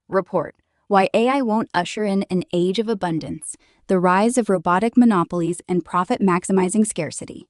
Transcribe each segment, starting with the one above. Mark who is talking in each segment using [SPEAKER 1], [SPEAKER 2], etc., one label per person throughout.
[SPEAKER 1] Report: Why AI Won't Usher in an Age of Abundance, the Rise of Robotic Monopolies and Profit-Maximizing Scarcity.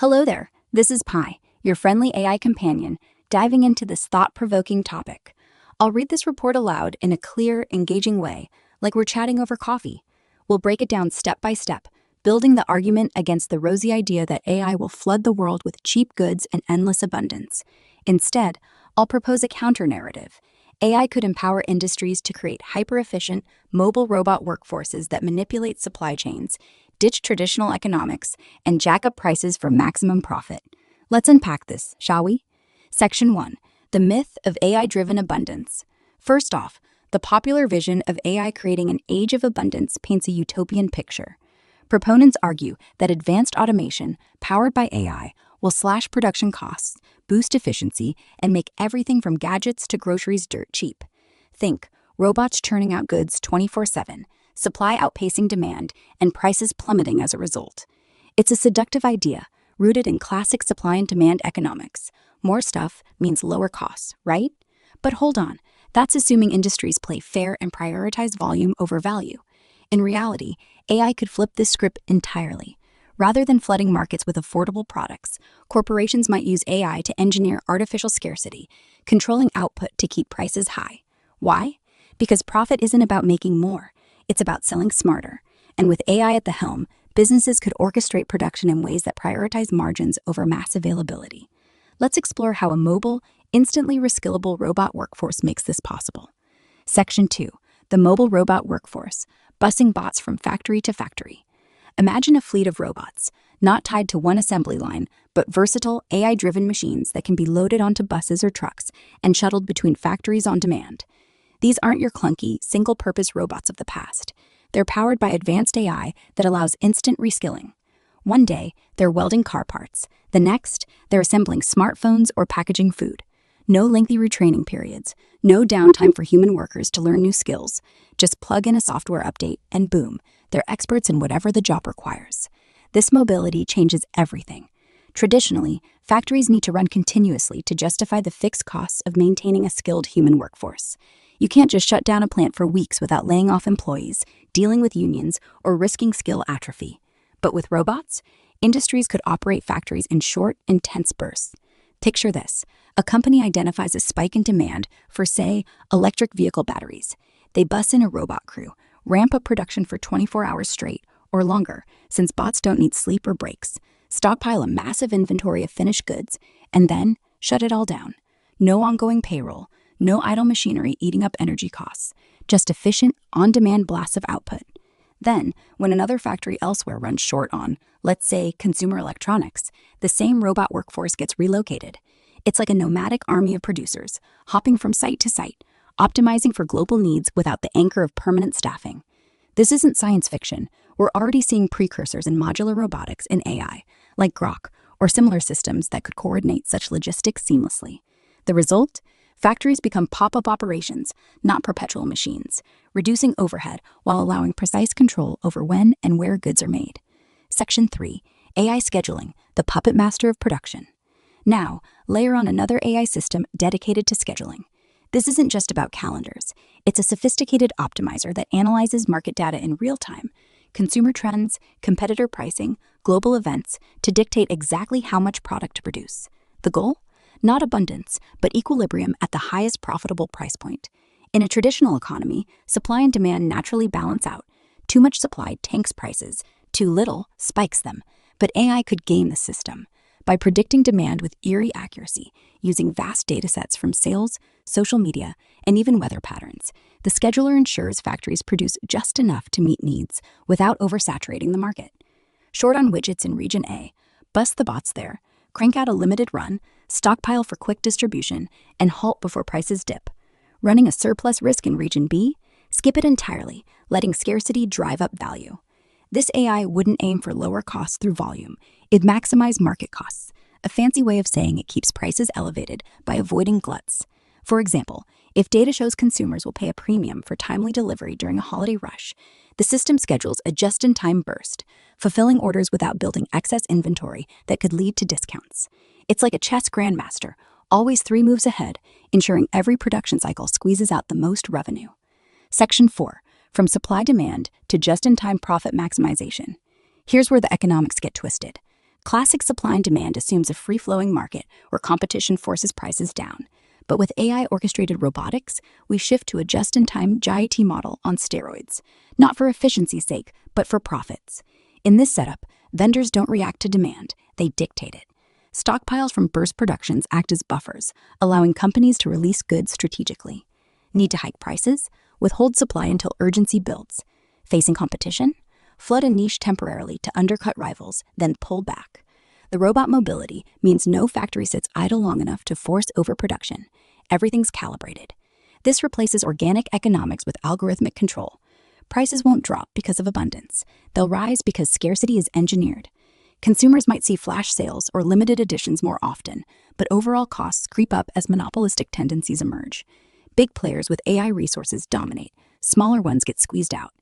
[SPEAKER 1] Hello there, this is Pi, your friendly AI companion, diving into this thought-provoking topic. I'll read this report aloud in a clear, engaging way, like we're chatting over coffee. We'll break it down step by step, building the argument against the rosy idea that AI will flood the world with cheap goods and endless abundance. Instead, I'll propose a counter-narrative. AI could empower industries to create hyper-efficient, mobile robot workforces that manipulate supply chains, ditch traditional economics, and jack up prices for maximum profit. Let's unpack this, shall we? Section 1. The Myth of AI-Driven Abundance. First off, the popular vision of AI creating an age of abundance paints a utopian picture. Proponents argue that advanced automation, powered by AI, will slash production costs, boost efficiency, and make everything from gadgets to groceries dirt cheap. Think robots churning out goods 24/7, supply outpacing demand, and prices plummeting as a result. It's a seductive idea, rooted in classic supply and demand economics. More stuff means lower costs, right? But hold on, that's assuming industries play fair and prioritize volume over value. In reality, AI could flip this script entirely. Rather than flooding markets with affordable products, corporations might use AI to engineer artificial scarcity, controlling output to keep prices high. Why? Because profit isn't about making more, it's about selling smarter. And with AI at the helm, businesses could orchestrate production in ways that prioritize margins over mass availability. Let's explore how a mobile, instantly reskillable robot workforce makes this possible. Section 2. The Mobile Robot Workforce, busing bots from factory to factory. Imagine a fleet of robots, not tied to one assembly line, but versatile, AI-driven machines that can be loaded onto buses or trucks and shuttled between factories on demand. These aren't your clunky, single-purpose robots of the past. They're powered by advanced AI that allows instant reskilling. One day, they're welding car parts. The next, they're assembling smartphones or packaging food. No lengthy retraining periods, no downtime for human workers to learn new skills. Just plug in a software update and boom, they're experts in whatever the job requires. This mobility changes everything. Traditionally, factories need to run continuously to justify the fixed costs of maintaining a skilled human workforce. You can't just shut down a plant for weeks without laying off employees, dealing with unions, or risking skill atrophy. But with robots, industries could operate factories in short, intense bursts. Picture this. A company identifies a spike in demand for, say, electric vehicle batteries. They bus in a robot crew, ramp up production for 24 hours straight, or longer, since bots don't need sleep or breaks, stockpile a massive inventory of finished goods, and then shut it all down. No ongoing payroll, no idle machinery eating up energy costs, just efficient, on-demand blasts of output. Then, when another factory elsewhere runs short on, let's say, consumer electronics, the same robot workforce gets relocated. It's like a nomadic army of producers, hopping from site to site, optimizing for global needs without the anchor of permanent staffing. This isn't science fiction. We're already seeing precursors in modular robotics and AI, like Grok, or similar systems that could coordinate such logistics seamlessly. The result? Factories become pop-up operations, not perpetual machines, reducing overhead while allowing precise control over when and where goods are made. Section 3. AI Scheduling, the puppet master of production. Now, layer on another AI system dedicated to scheduling. This isn't just about calendars. It's a sophisticated optimizer that analyzes market data in real time, consumer trends, competitor pricing, global events, to dictate exactly how much product to produce. The goal? Not abundance, but equilibrium at the highest profitable price point. In a traditional economy, supply and demand naturally balance out. Too much supply tanks prices, too little spikes them. But AI could game the system by predicting demand with eerie accuracy, using vast datasets from sales, social media, and even weather patterns. The scheduler ensures factories produce just enough to meet needs without oversaturating the market. Short on widgets in Region A, bust the bots there, crank out a limited run, stockpile for quick distribution, and halt before prices dip. Running a surplus risk in Region B, skip it entirely, letting scarcity drive up value. This AI wouldn't aim for lower costs through volume. It'd maximize market costs, a fancy way of saying it keeps prices elevated by avoiding gluts. For example, if data shows consumers will pay a premium for timely delivery during a holiday rush, the system schedules a just-in-time burst, fulfilling orders without building excess inventory that could lead to discounts. It's like a chess grandmaster, always 3 moves ahead, ensuring every production cycle squeezes out the most revenue. Section 4. From supply-demand to just-in-time profit maximization. Here's where the economics get twisted. Classic supply and demand assumes a free-flowing market where competition forces prices down. But with AI-orchestrated robotics, we shift to a just-in-time JIT model on steroids, not for efficiency's sake, but for profits. In this setup, vendors don't react to demand, they dictate it. Stockpiles from burst productions act as buffers, allowing companies to release goods strategically. Need to hike prices? Withhold supply until urgency builds. Facing competition? Flood a niche temporarily to undercut rivals, then pull back. The robot mobility means no factory sits idle long enough to force overproduction. Everything's calibrated. This replaces organic economics with algorithmic control. Prices won't drop because of abundance. They'll rise because scarcity is engineered. Consumers might see flash sales or limited editions more often, but overall costs creep up as monopolistic tendencies emerge. Big players with AI resources dominate. Smaller ones get squeezed out.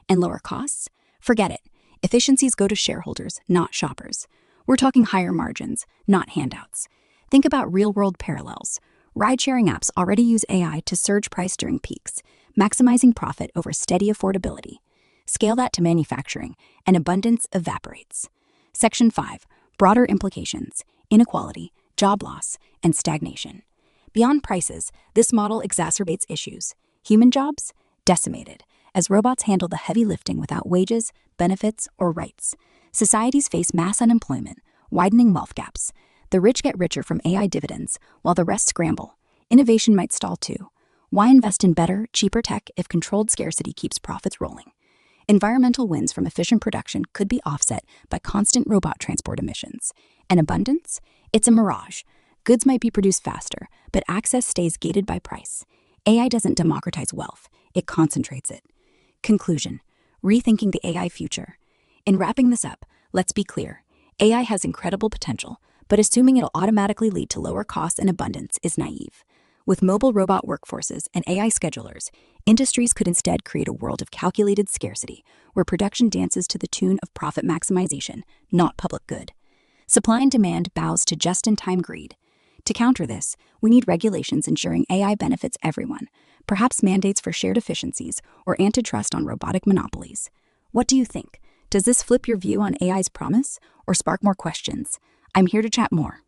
[SPEAKER 1] And lower costs? Forget it. Efficiencies go to shareholders, not shoppers. We're talking higher margins, not handouts. Think about real-world parallels. Ride-sharing apps already use AI to surge price during peaks, maximizing profit over steady affordability. Scale that to manufacturing, and abundance evaporates. Section 5. Broader implications: inequality, job loss, and stagnation. Beyond prices, this model exacerbates issues. Human jobs? Decimated, as robots handle the heavy lifting without wages, benefits, or rights. Societies face mass unemployment, widening wealth gaps. The rich get richer from AI dividends, while the rest scramble. Innovation might stall too. Why invest in better, cheaper tech if controlled scarcity keeps profits rolling? Environmental wins from efficient production could be offset by constant robot transport emissions. And abundance? It's a mirage. Goods might be produced faster, but access stays gated by price. AI doesn't democratize wealth, it concentrates it. Conclusion: rethinking the AI future. In wrapping this up, let's be clear. AI has incredible potential, but assuming it'll automatically lead to lower costs and abundance is naive. With mobile robot workforces and AI schedulers, industries could instead create a world of calculated scarcity, where production dances to the tune of profit maximization, not public good. Supply and demand bows to just-in-time greed. To counter this, we need regulations ensuring AI benefits everyone, perhaps mandates for shared efficiencies or antitrust on robotic monopolies. What do you think? Does this flip your view on AI's promise or spark more questions? I'm here to chat more.